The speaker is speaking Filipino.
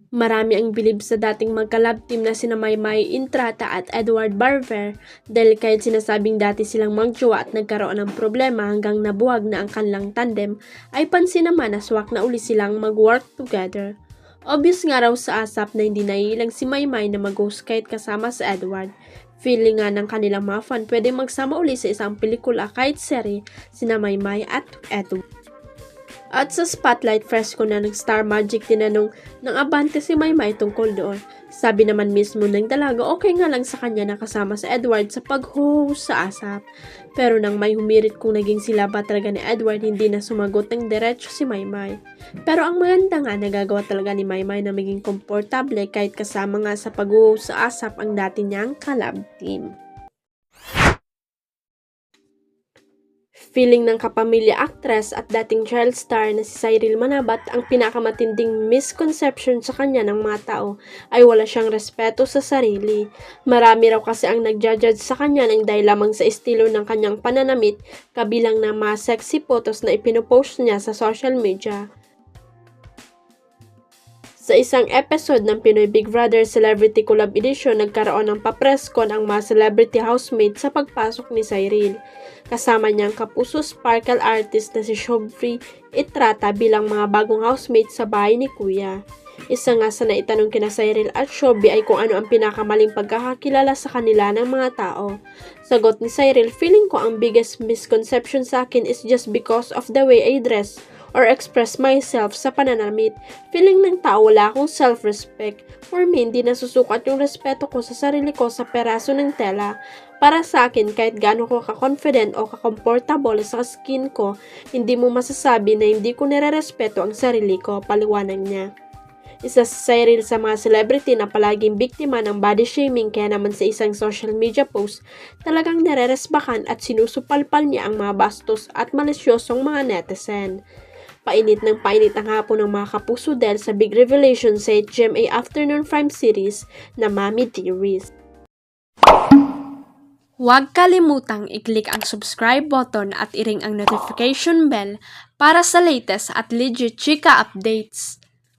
Marami ang bilib sa dating magka-love team na sina Maymay Intrata at Edward Barber dahil kahit sinasabing dati silang magjowa at nagkaroon ng problema hanggang nabuwag na ang kanilang tandem, ay pansin naman na swak na uli silang mag-work together. Obvious nga raw sa ASAP na hindi naiilang si Maymay na mag-ghost kahit kasama sa Edward. Feeling nga ng kanilang mga fan pwede magsama uli sa isang pelikula kahit seri sina Maymay at Edward. At sa spotlight fresco na ng Star Magic tinanong ng Abante si Maymay tungkol doon. Sabi naman mismo ng dalaga okay nga lang sa kanya na kasama sa Edward sa pag-host sa ASAP. Pero nang may humirit kung naging sila ba talaga ni Edward, hindi na sumagot ng diretso si Maymay. Pero ang maganda nga nagagawa talaga ni Maymay na maging komportable kahit kasama nga sa pag-host sa ASAP ang dati niyang kalab team. Feeling ng kapamilya actress at dating child star na si Cyril Manabat ang pinakamatinding misconception sa kanya ng mga tao ay wala siyang respeto sa sarili. Marami raw kasi ang nagja-judge sa kanya ng dahil lamang sa estilo ng kanyang pananamit kabilang na mga sexy photos na ipinopost niya sa social media. Sa isang episode ng Pinoy Big Brother Celebrity Collab Edition, nagkaroon ng pa-presscon ang mga celebrity housemates sa pagpasok ni Cyril. Kasama niya ang kapuso sparkle artist na si Shobri Itrata bilang mga bagong housemates sa bahay ni Kuya. Isa nga sa naitanong kina Cyril at Shobri ay kung ano ang pinakamaling pagkakakilala sa kanila ng mga tao. Sagot ni Cyril, feeling ko ang biggest misconception sa akin is just because of the way I dress or express myself sa pananamit. Feeling ng tao wala akong self-respect. For me, hindi nasusukat yung respeto ko sa sarili ko sa peraso ng tela. Para sa akin, kahit gaano ko ka-confident o ka-comfortable sa skin ko, hindi mo masasabi na hindi ko nire-respeto ang sarili ko, paliwanag niya. Isa si Cyril sa mga celebrity na palaging biktima ng body shaming kaya naman sa isang social media post, talagang nare-resbakan at sinusupalpal niya ang mga bastos at malisyosong mga netizen. Painit ng painit ang hapon ng mga kapuso dahil sa big revelation sa GMA Afternoon Prime series na Mami Dearest. Huwag kalimutang i-click ang subscribe button at i-ring ang notification bell para sa latest at legit chika updates.